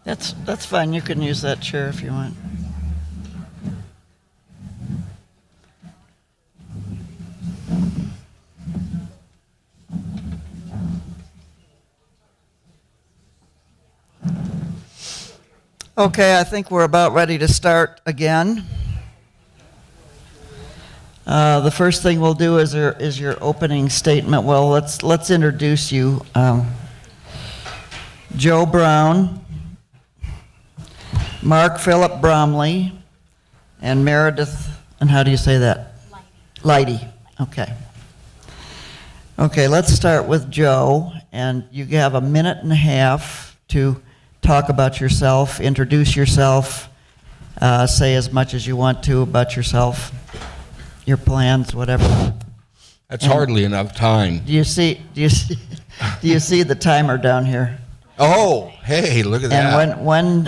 That's fine. You can use that chair if you want. Okay, I think we're about ready to start again. The first thing we'll do is your opening statement. Well, let's introduce you. Joe Brown, Mark Phillip Bromley, and Meredith, and how do you say that? Leidy. Okay. Okay, let's start with Joe, and you have a minute and a half to talk about yourself, introduce yourself, say as much as you want to about yourself, your plans, whatever. That's hardly enough time. Do you see the timer down here? Oh, hey, look at that. And when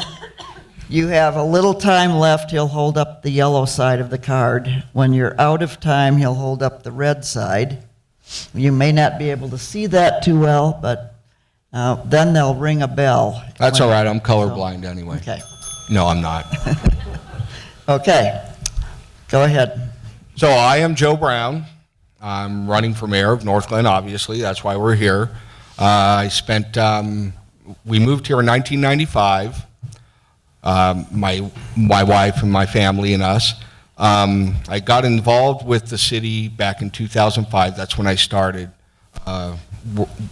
you have a little time left, he'll hold up the yellow side of the card. When you're out of time, he'll hold up the red side. You may not be able to see that too well, but then they'll ring a bell. That's all right. I'm colorblind anyway. Okay. No, I'm not. Okay. Go ahead. So I am Joe Brown. I'm running for mayor of Northglenn, obviously. That's why we're here. We moved here in 1995, my wife and my family and us. I got involved with the city back in 2005. That's when I started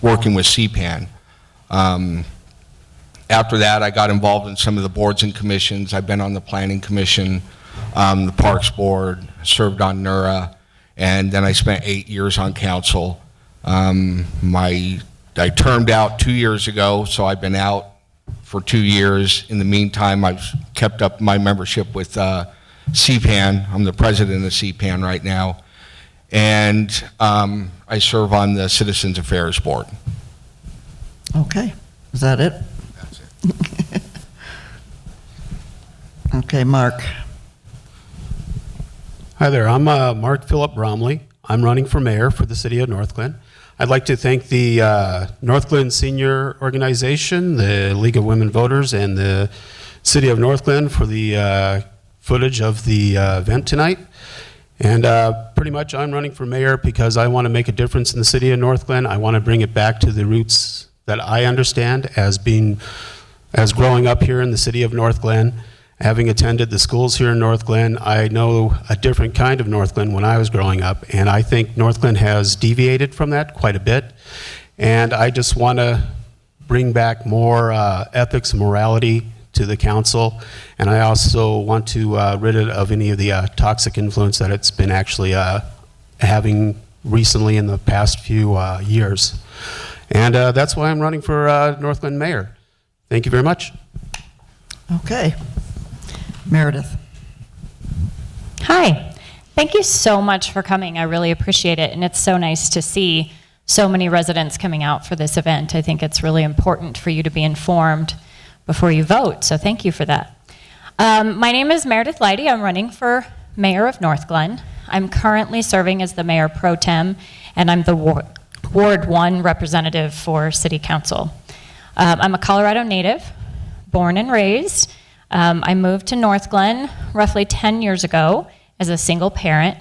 working with CPAN. After that, I got involved in some of the boards and commissions. I've been on the Planning Commission, the Parks Board, served on NURA, and then I spent 8 years on council. I termed out 2 years ago, so I've been out for 2 years. In the meantime, I've kept up my membership with CPAN. I'm the president of CPAN right now, and I serve on the Citizens Affairs Board. Okay. Is that it? That's it. Okay, Mark. Hi there, I'm Mark Phillip Romley. I'm running for mayor for the city of Northglenn. I'd like to thank the Northglenn Senior Organization, the League of Women Voters, and the city of Northglenn for the footage of the event tonight. And pretty much I'm running for mayor because I want to make a difference in the city of Northglenn. I want to bring it back to the roots that I understand as growing up here in the city of Northglenn. Having attended the schools here in Northglenn, I know a different kind of Northglenn when I was growing up, and I think Northglenn has deviated from that quite a bit. And I just want to bring back more ethics and morality to the council, and I also want to rid it of any of the toxic influence that it's been actually having recently in the past few years. And that's why I'm running for Northglenn mayor. Thank you very much. Okay. Meredith. Hi. Thank you so much for coming. I really appreciate it. And it's so nice to see so many residents coming out for this event. I think it's really important for you to be informed before you vote. So thank you for that. My name is Meredith Leidy. I'm running for mayor of Northglenn. I'm currently serving as the mayor pro tem, and I'm the Ward 1 representative for City Council. I'm a Colorado native, born and raised. I moved to Northglenn roughly 10 years ago as a single parent,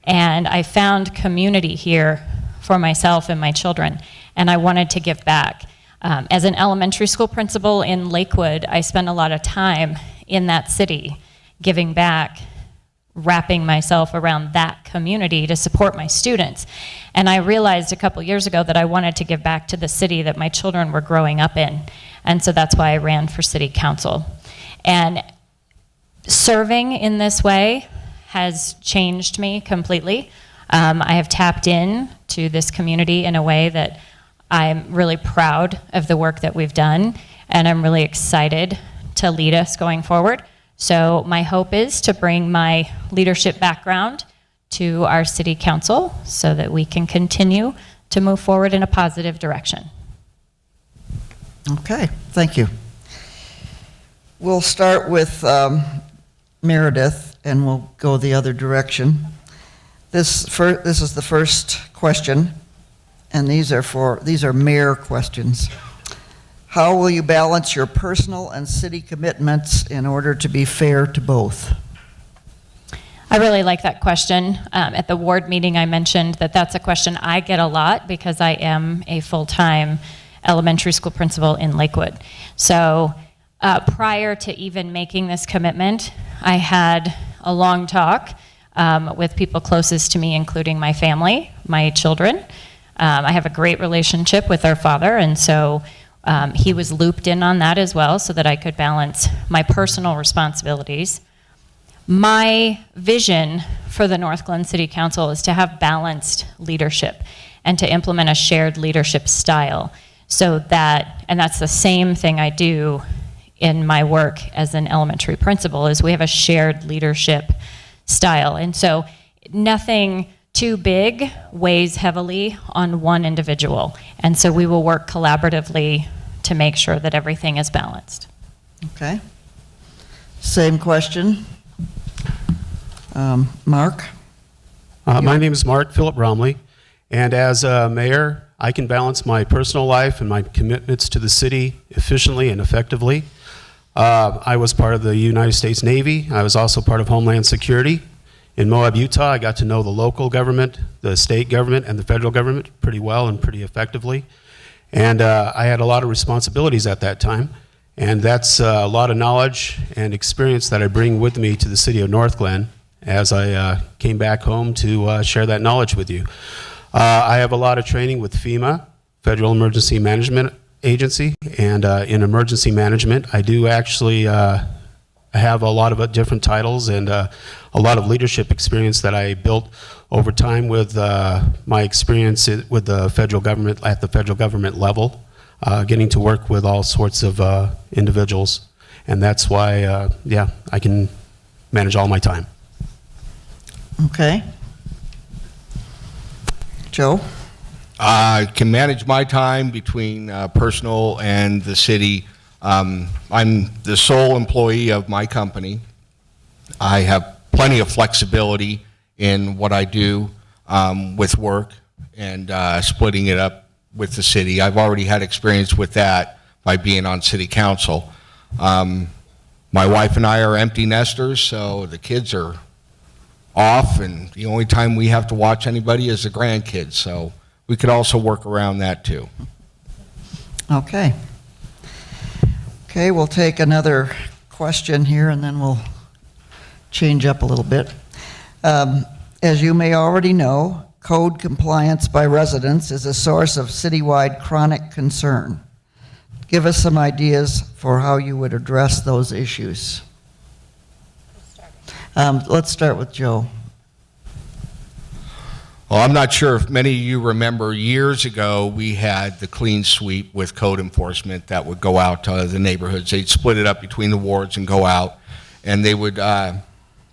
and I found community here for myself and my children, and I wanted to give back. As an elementary school principal in Lakewood, I spent a lot of time in that city giving back, wrapping myself around that community to support my students. And I realized a couple years ago that I wanted to give back to the city that my children were growing up in. And so that's why I ran for city council. And serving in this way has changed me completely. I have tapped in to this community in a way that I'm really proud of the work that we've done, and I'm really excited to lead us going forward. So my hope is to bring my leadership background to our city council so that we can continue to move forward in a positive direction. Okay, thank you. We'll start with Meredith, and we'll go the other direction. This is the first question, and these are mayor questions. How will you balance your personal and city commitments in order to be fair to both? I really like that question. At the ward meeting, I mentioned that that's a question I get a lot because I am a full-time elementary school principal in Lakewood. So prior to even making this commitment, I had a long talk with people closest to me, including my family, my children. I have a great relationship with our father, and so he was looped in on that as well so that I could balance my personal responsibilities. My vision for the Northglenn City Council is to have balanced leadership and to implement a shared leadership style so that, and that's the same thing I do in my work as an elementary principal, is we have a shared leadership style. And so nothing too big weighs heavily on one individual. And so we will work collaboratively to make sure that everything is balanced. Okay. Same question. Mark? My name is Phillip Romley, and as a mayor, I can balance my personal life and my commitments to the city efficiently and effectively. I was part of the United States Navy. I was also part of Homeland Security. In Moab, Utah, I got to know the local government, the state government, and the federal government pretty well and pretty effectively. And I had a lot of responsibilities at that time. And that's a lot of knowledge and experience that I bring with me to the city of Northglenn as I came back home to share that knowledge with you. I have a lot of training with FEMA, Federal Emergency Management Agency, and in emergency management, I do actually have a lot of different titles and a lot of leadership experience that I built over time with my experience with the federal government at the federal government level, getting to work with all sorts of individuals, and that's why, yeah, I can manage all my time. Okay. Joe? I can manage my time between personal and the city. I'm the sole employee of my company. I have plenty of flexibility in what I do with work and splitting it up with the city. I've already had experience with that by being on city council. My wife and I are empty nesters, so the kids are off, and the only time we have to watch anybody is the grandkids, so we could also work around that too. Okay. Okay, we'll take another question here and then we'll change up a little bit. As you may already know, code compliance by residents is a source of citywide chronic concern. Give us some ideas for how you would address those issues. Let's start with Joe. Well, I'm not sure if many of you remember years ago we had the clean sweep with code enforcement that would go out to the neighborhoods. They'd split it up between the wards and go out, and they would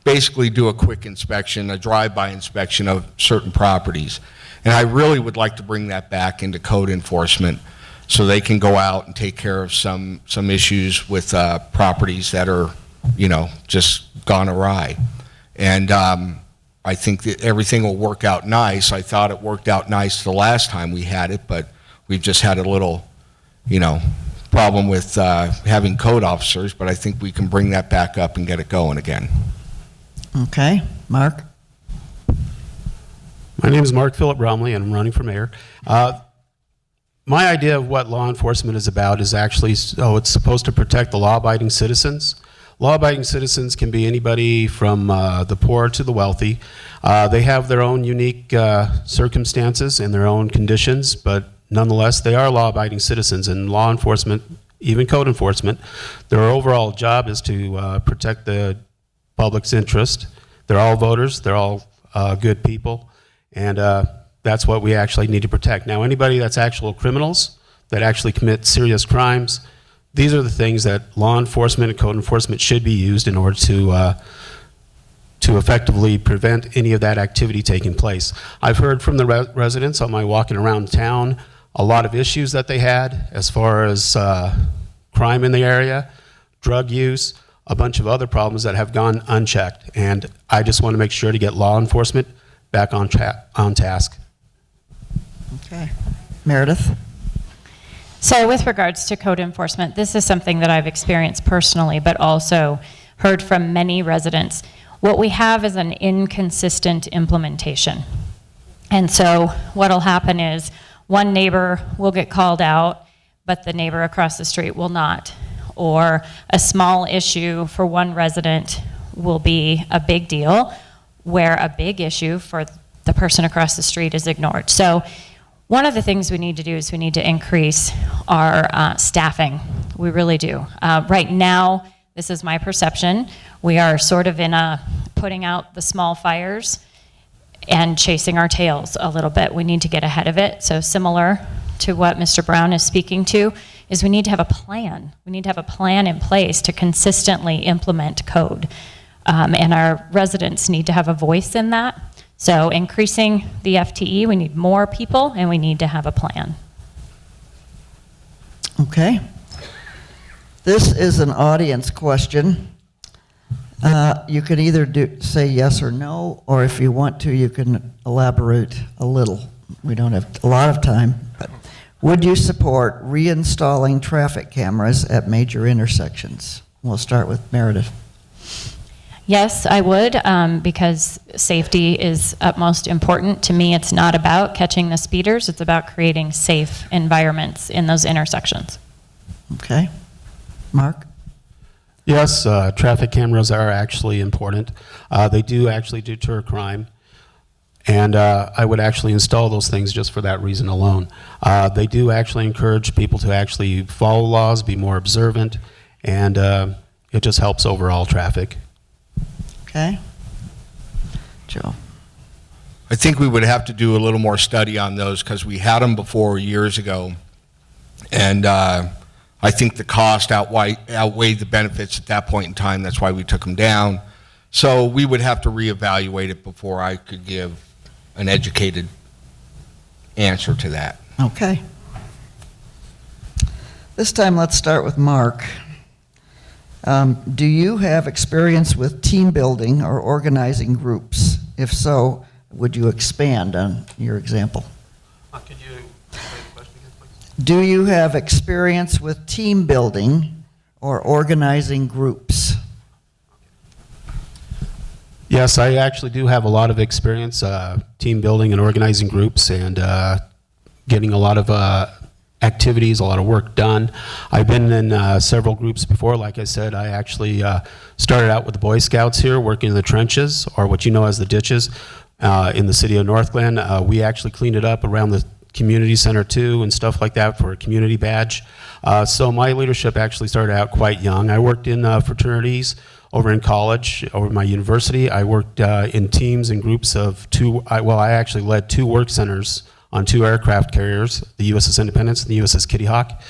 basically do a quick inspection, a drive-by inspection of certain properties. And I really would like to bring that back into code enforcement so they can go out and take care of some issues with properties that are, you know, just gone awry. And I think that everything will work out nice. I thought it worked out nice the last time we had it, but we've just had a little, you know, problem with having code officers, but I think we can bring that back up and get it going again. Okay, Mark? My name is Phillip Bromley, and I'm running for mayor. My idea of what law enforcement is about is actually, it's supposed to protect the law-abiding citizens. Law-abiding citizens can be anybody from the poor to the wealthy. They have their own unique circumstances and their own conditions, but nonetheless, they are law-abiding citizens, and law enforcement, even code enforcement, their overall job is to protect the public's interest. They're all voters, they're all good people, and that's what we actually need to protect. Now, anybody that's actual criminals, that actually commit serious crimes, these are the things that law enforcement and code enforcement should be used in order to effectively prevent any of that activity taking place. I've heard from the residents on my walking around town a lot of issues that they had as far as crime in the area, drug use, a bunch of other problems that have gone unchecked. And I just want to make sure to get law enforcement back on task. Okay. Meredith? So with regards to code enforcement, this is something that I've experienced personally, but also heard from many residents. What we have is an inconsistent implementation. And so what'll happen is one neighbor will get called out, but the neighbor across the street will not. Or a small issue for one resident will be a big deal, where a big issue for the person across the street is ignored. So one of the things we need to do is we need to increase our staffing. We really do. Right now, this is my perception, we are sort of in a putting out the small fires and chasing our tails a little bit. We need to get ahead of it. So similar to what Mr. Brown is speaking to, is we need to have a plan. We need to have a plan in place to consistently implement code. And our residents need to have a voice in that. So increasing the FTE, we need more people, and we need to have a plan. Okay. This is an audience question. You can either say yes or no, or if you want to, you can elaborate a little. We don't have a lot of time, but would you support reinstalling traffic cameras at major intersections? We'll start with Meredith. Yes, I would, because safety is utmost important. To me, it's not about catching the speeders, it's about creating safe environments in those intersections. Okay. Mark? Yes, traffic cameras are actually important. They do actually deter crime. And I would actually install those things just for that reason alone. They do actually encourage people to actually follow laws, be more observant, and it just helps overall traffic. Okay. Joe? I think we would have to do a little more study on those because we had them before years ago. And I think the cost outweighed the benefits at that point in time. That's why we took them down. So we would have to reevaluate it before I could give an educated answer to that. Okay. This time, let's start with Mark. Do you have experience with team building or organizing groups? If so, would you expand on your example? Could you explain the question again, please? Do you have experience with team building or organizing groups? Yes, I actually do have a lot of experience team building and organizing groups and getting a lot of activities, a lot of work done. I've been in several groups before. Like I said, I actually started out with the Boy Scouts here, working in the trenches, or what you know as the ditches, in the city of Northglenn. We actually cleaned it up around the community center too and stuff like that for a community badge. So my leadership actually started out quite young. I worked in fraternities over in college, over my university. I worked in teams and groups of two. I actually led 2 work centers on 2 aircraft carriers, the USS Independence and the USS Kitty Hawk,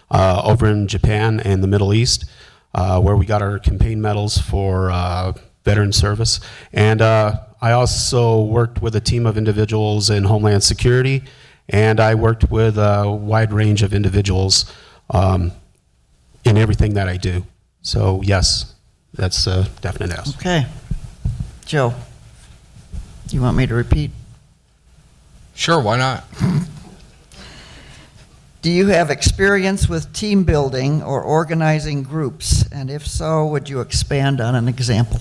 over in Japan and the Middle East, where we got our campaign medals for veteran service. And I also worked with a team of individuals in Homeland Security, and I worked with a wide range of individuals in everything that I do. So yes, that's a definite yes. Okay. Joe, you want me to repeat? Sure, why not? Do you have experience with team building or organizing groups? And if so, would you expand on an example?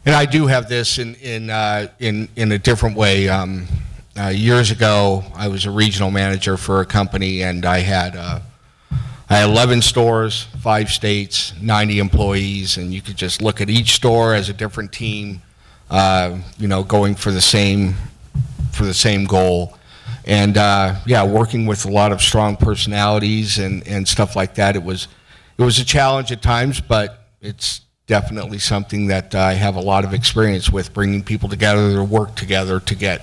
And I do have this in a different way. Years ago, I was a regional manager for a company, and I had 11 stores, 5 states, 90 employees, and you could just look at each store as a different team, going for the same goal. And working with a lot of strong personalities and stuff like that. It was a challenge at times, but it's definitely something that I have a lot of experience with, bringing people together to work together to get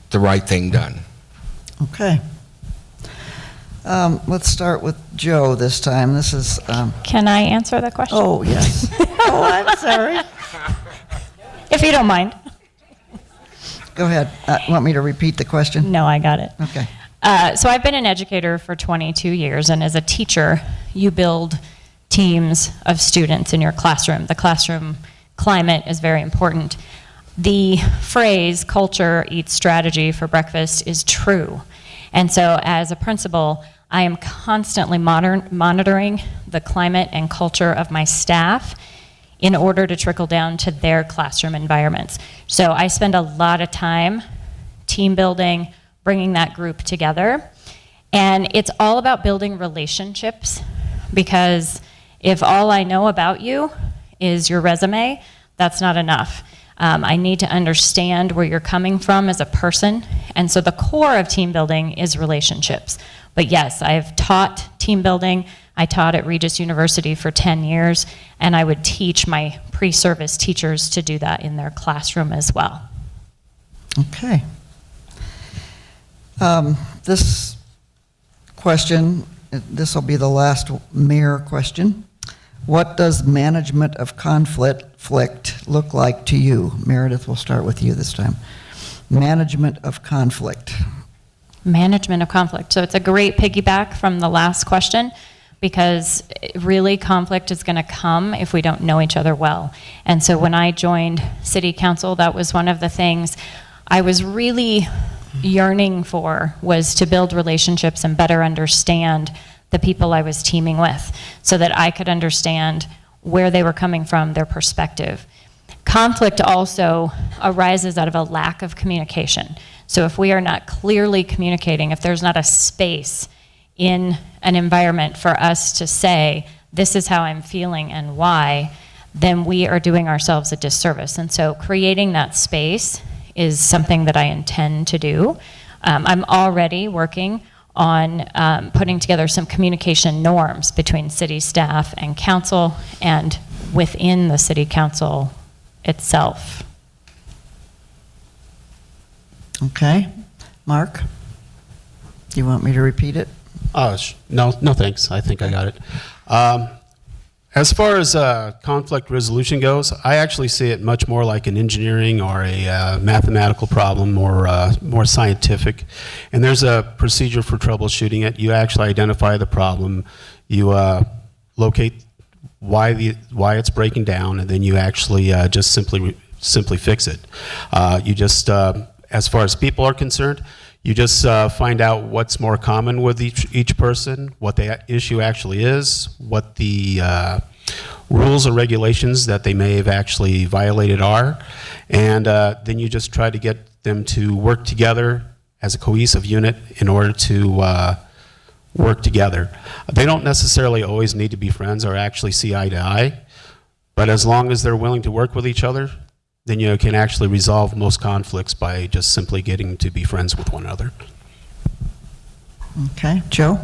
the right thing done. Okay. Let's start with Joe this time. This is. Can I answer the question? Oh, yes. Oh, I'm sorry. If you don't mind. Go ahead. Want me to repeat the question? No, I got it. Okay. So I've been an educator for 22 years, and as a teacher, you build teams of students in your classroom. The classroom climate is very important. The phrase, culture eats strategy for breakfast, is true. And so as a principal, I am constantly monitoring the climate and culture of my staff in order to trickle down to their classroom environments. So I spend a lot of time team building, bringing that group together. And it's all about building relationships, because if all I know about you is your resume, that's not enough. I need to understand where you're coming from as a person. And so the core of team building is relationships. But yes, I've taught team building. I taught at Regis University for 10 years, and I would teach my pre-service teachers to do that in their classroom as well. Okay. This question, this will be the last mayor question. What does management of conflict look like to you? Meredith, we'll start with you this time. Management of conflict. Management of conflict. So it's a great piggyback from the last question, because really conflict is going to come if we don't know each other well. And so when I joined City Council, that was one of the things I was really yearning for, was to build relationships and better understand the people I was teaming with, so that I could understand where they were coming from, their perspective. Conflict also arises out of a lack of communication. So if we are not clearly communicating, if there's not a space in an environment for us to say, this is how I'm feeling and why, then we are doing ourselves a disservice. And so creating that space is something that I intend to do. I'm already working on putting together some communication norms between city staff and council, and within the city council itself. Okay. Mark, do you want me to repeat it? No, thanks. I think I got it. As far as conflict resolution goes, I actually see it much more like an engineering or a mathematical problem, more scientific. And there's a procedure for troubleshooting it. You actually identify the problem, you locate why it's breaking down, and then you actually just simply fix it. You just, as far as people are concerned, you just find out what's more common with each person, what the issue actually is, what the rules or regulations that they may have actually violated are, and then you just try to get them to work together as a cohesive unit in order to work together. They don't necessarily always need to be friends or actually see eye to eye, but as long as they're willing to work with each other, then you can actually resolve most conflicts by just simply getting to be friends with one another. Okay. Joe?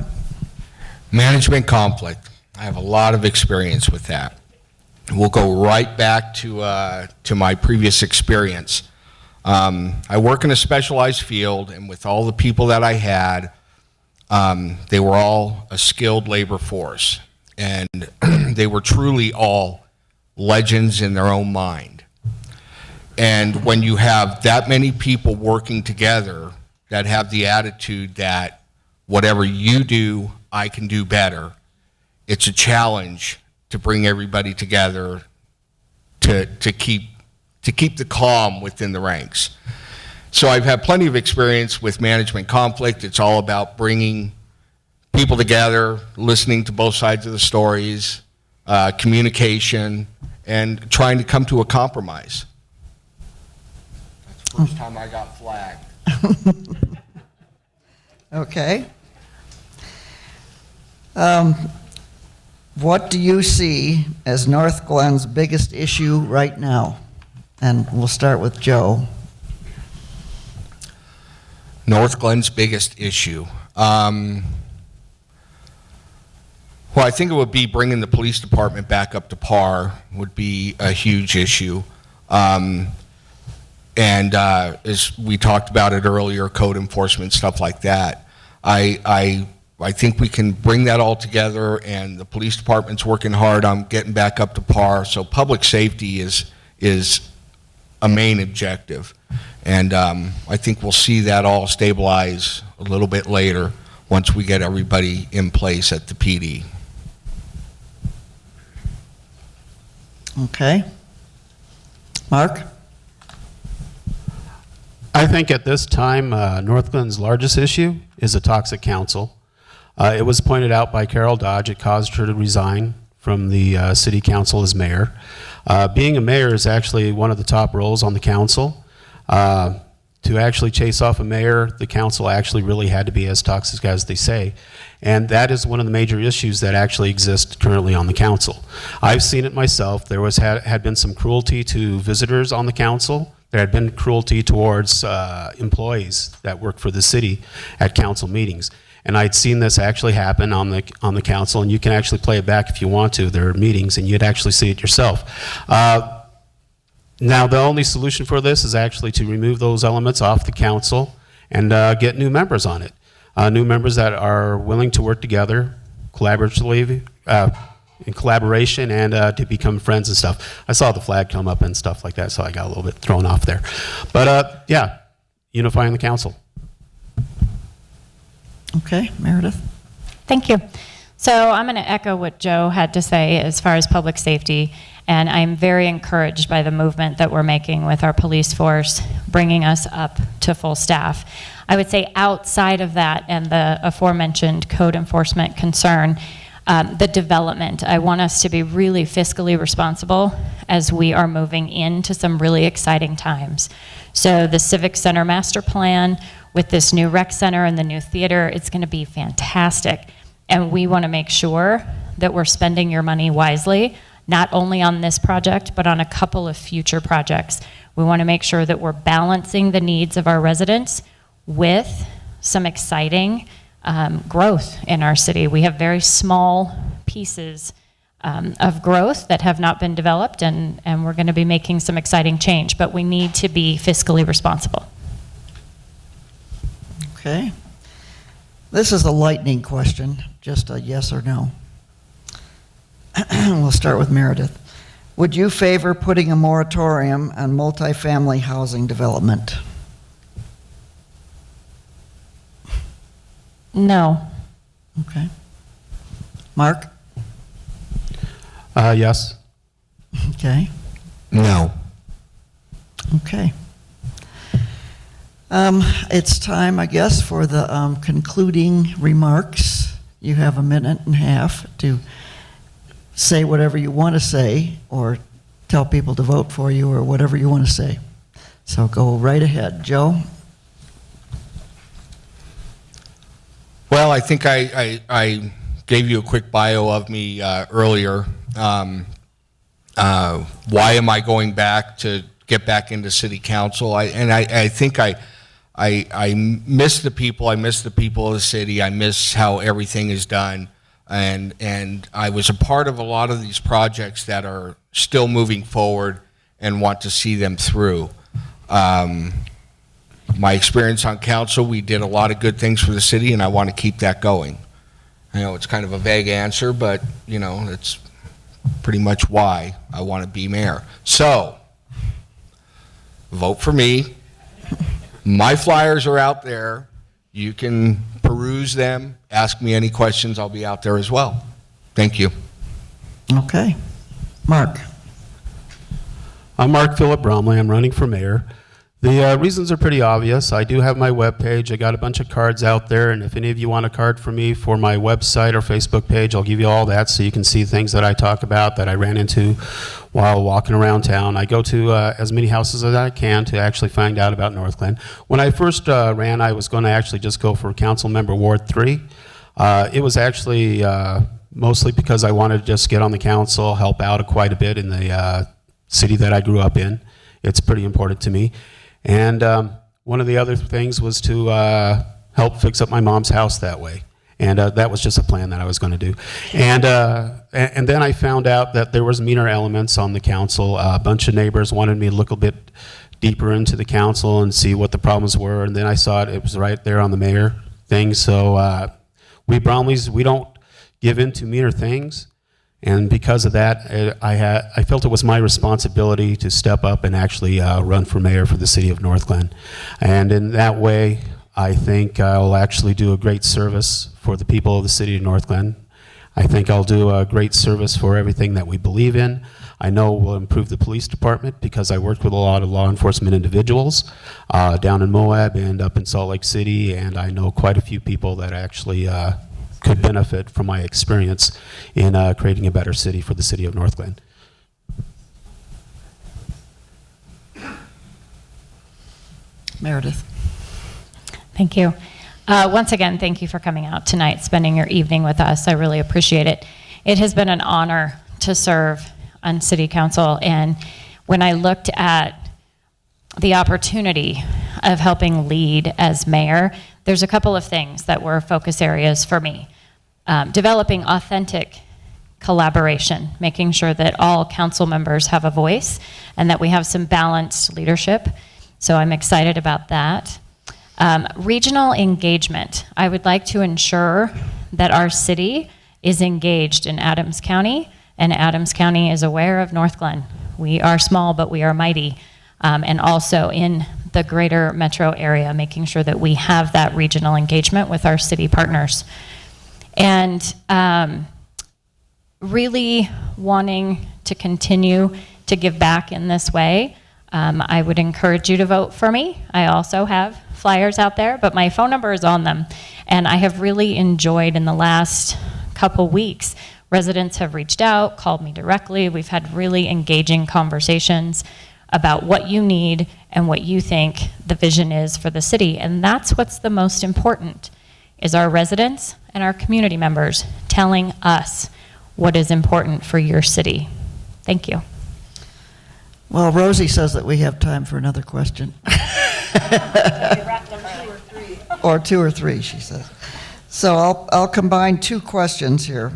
Management conflict. I have a lot of experience with that. We'll go right back to my previous experience. I work in a specialized field, and with all the people that I had, they were all a skilled labor force, and they were truly all legends in their own mind. And when you have that many people working together that have the attitude that whatever you do, I can do better, it's a challenge to bring everybody together to keep the calm within the ranks. So I've had plenty of experience with management conflict. It's all about bringing people together, listening to both sides of the stories, communication, and trying to come to a compromise. That's the first time I got flagged. Okay. What do you see as Northglenn's biggest issue right now? And we'll start with Joe. Northglenn's biggest issue. Well, I think it would be bringing the police department back up to par would be a huge issue. And as we talked about it earlier, code enforcement, stuff like that. I think we can bring that all together, and the police department's working hard on getting back up to par. So public safety is a main objective. And I think we'll see that all stabilize a little bit later once we get everybody in place at the PD. Okay. Mark? I think at this time, Northglenn's largest issue is a toxic council. It was pointed out by Carol Dodge, it caused her to resign from the city council as mayor. Being a mayor is actually one of the top roles on the council. To actually chase off a mayor, the council actually really had to be as toxic as they say. And that is one of the major issues that actually exist currently on the council. I've seen it myself. There had been some cruelty to visitors on the council. There had been cruelty towards employees that work for the city at council meetings. And I'd seen this actually happen on the council, and you can actually play it back if you want to. There are meetings, and you'd actually see it yourself. Now, the only solution for this is actually to remove those elements off the council and get new members on it. New members that are willing to work together collaboratively, in collaboration, and to become friends and stuff. I saw the flag come up and stuff like that, so I got a little bit thrown off there. But yeah, unifying the council. Okay, Meredith? Thank you. So I'm going to echo what Joe had to say as far as public safety, and I'm very encouraged by the movement that we're making with our police force, bringing us up to full staff. I would say outside of that and the aforementioned code enforcement concern, the development, I want us to be really fiscally responsible as we are moving into some really exciting times. So the Civic Center Master Plan with this new rec center and the new theater, it's going to be fantastic. And we want to make sure that we're spending your money wisely, not only on this project, but on a couple of future projects. We want to make sure that we're balancing the needs of our residents with some exciting growth in our city. We have very small pieces of growth that have not been developed, and we're going to be making some exciting change, but we need to be fiscally responsible. Okay. This is a lightning question, just a yes or no. We'll start with Meredith. Would you favor putting a moratorium on multifamily housing development? No. Okay. Mark? Yes. Okay. No. Okay. It's time, I guess, for the concluding remarks. You have a minute and a half to say whatever you want to say, or tell people to vote for you, or whatever you want to say. So go right ahead. Joe? Well, I think I gave you a quick bio of me earlier. Why am I going back to get back into city council? I think I miss the people. I miss the people of the city. I miss how everything is done. And I was a part of a lot of these projects that are still moving forward and want to see them through. My experience on council, we did a lot of good things for the city, and I want to keep that going. I know it's kind of a vague answer, but you know, it's pretty much why I want to be mayor. So, vote for me. My flyers are out there. You can peruse them, ask me any questions. I'll be out there as well. Thank you. Okay. Mark? I'm Mark Phillip Bromley. I'm running for mayor. The reasons are pretty obvious. I do have my webpage. I got a bunch of cards out there, and if any of you want a card from me for my website or Facebook page, I'll give you all that so you can see things that I talk about that I ran into while walking around town. I go to as many houses as I can to actually find out about Northglenn. When I first ran, I was going to actually just go for Council Member Ward 3. It was actually mostly because I wanted to just get on the council, help out quite a bit in the city that I grew up in. It's pretty important to me. And one of the other things was to help fix up my mom's house that way. And that was just a plan that I was going to do. And then I found out that there was meaner elements on the council. A bunch of neighbors wanted me to look a bit deeper into the council and see what the problems were. And then I saw it was right there on the mayor thing. So we Bromleys, we don't give in to meaner things. And because of that, I felt it was my responsibility to step up and actually run for mayor for the city of Northglenn. And in that way, I think I'll actually do a great service for the people of the city of Northglenn. I think I'll do a great service for everything that we believe in. I know we'll improve the police department because I worked with a lot of law enforcement individuals down in Moab and up in Salt Lake City, and I know quite a few people that actually could benefit from my experience in creating a better city for the city of Northglenn. Meredith. Thank you. Once again, thank you for coming out tonight, spending your evening with us. I really appreciate it. It has been an honor to serve on City Council, and when I looked at the opportunity of helping lead as mayor, there's a couple of things that were focus areas for me. Developing authentic collaboration, making sure that all council members have a voice and that we have some balanced leadership. So I'm excited about that. Regional engagement. I would like to ensure that our city is engaged in Adams County, and Adams County is aware of Northglenn. We are small, but we are mighty. And also in the greater metro area, making sure that we have that regional engagement with our city partners. And really wanting to continue to give back in this way. I would encourage you to vote for me. I also have flyers out there, but my phone number is on them. And I have really enjoyed in the last couple weeks, residents have reached out, called me directly. We've had really engaging conversations about what you need and what you think the vision is for the city. And that's what's the most important, is our residents and our community members telling us what is important for your city. Thank you. Well, Rosie says that we have time for another question. Or two or three, she says. So I'll combine two questions here.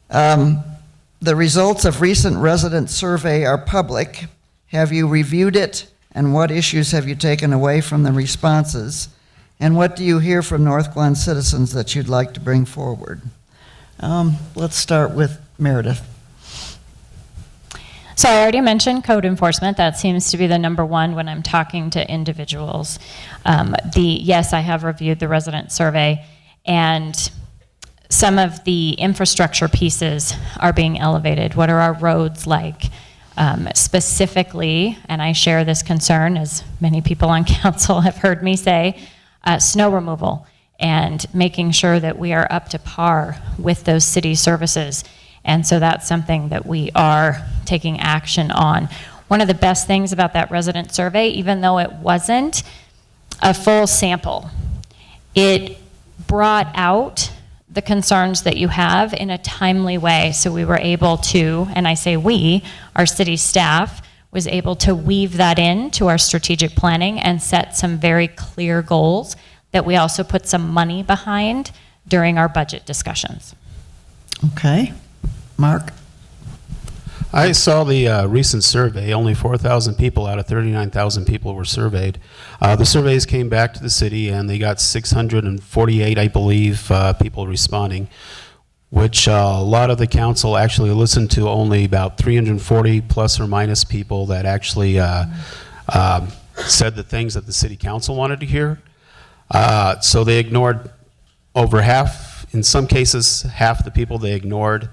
The results of recent resident survey are public. Have you reviewed it, and what issues have you taken away from the responses? And what do you hear from Northglenn citizens that you'd like to bring forward? Let's start with Meredith. So I already mentioned code enforcement. That seems to be the number one when I'm talking to individuals. Yes, I have reviewed the resident survey, and some of the infrastructure pieces are being elevated. What are our roads like? Specifically, and I share this concern, as many people on council have heard me say, snow removal and making sure that we are up to par with those city services. And so that's something that we are taking action on. One of the best things about that resident survey, even though it wasn't a full sample, it brought out the concerns that you have in a timely way. So we were able to, and I say we, our city staff, was able to weave that into our strategic planning and set some very clear goals that we also put some money behind during our budget discussions. Okay. Mark? I saw the recent survey. Only 4,000 people out of 39,000 people were surveyed. The surveys came back to the city, and they got 648, I believe, people responding, which a lot of the council actually listened to. Only about 340 plus or minus people that actually said the things that the city council wanted to hear. So they ignored over half, in some cases, half the people they ignored.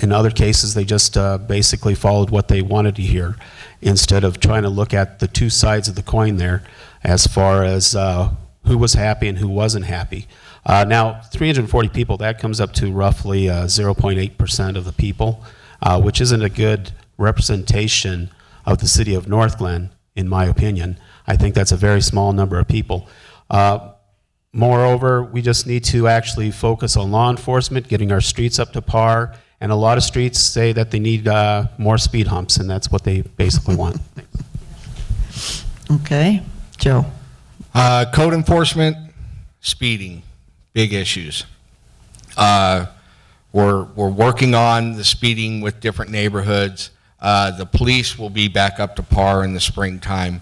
In other cases, they just basically followed what they wanted to hear instead of trying to look at the two sides of the coin there as far as who was happy and who wasn't happy. Now, 340 people, that comes up to roughly 0.8% of the people, which isn't a good representation of the city of Northglenn, in my opinion. I think that's a very small number of people. Moreover, we just need to actually focus on law enforcement, getting our streets up to par, and a lot of streets say that they need more speed humps, and that's what they basically want. Okay. Joe? Code enforcement, speeding, big issues. We're working on the speeding with different neighborhoods. The police will be back up to par in the springtime.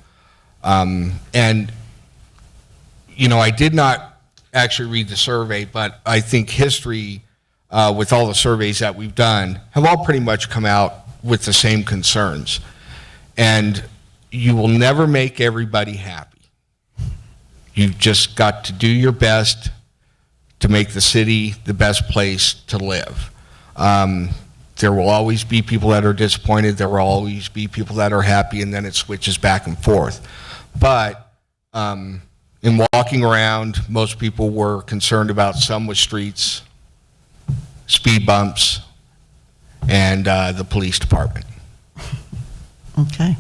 And you know, I did not actually read the survey, but I think history, with all the surveys that we've done, have all pretty much come out with the same concerns. And you will never make everybody happy. You've just got to do your best to make the city the best place to live. There will always be people that are disappointed. There will always be people that are happy, and then it switches back and forth. But In walking around, most people were concerned about some with streets, speed bumps, and the police department. Okay.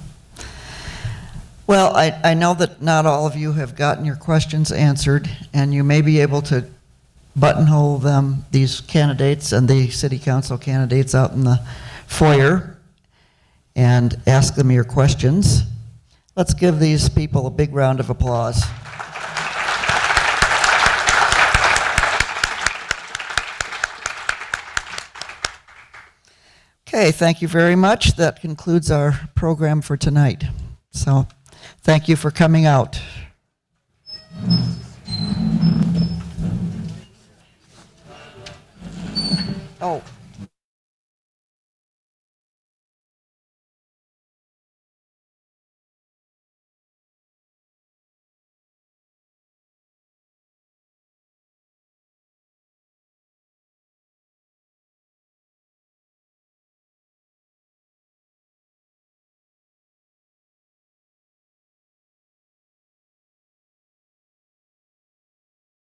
Well, I know that not all of you have gotten your questions answered, and you may be able to buttonhole them, these candidates and the city council candidates, out in the foyer and ask them your questions. Let's give these people a big round of applause. Okay, thank you very much. That concludes our program for tonight. So, thank you for coming out. Oh.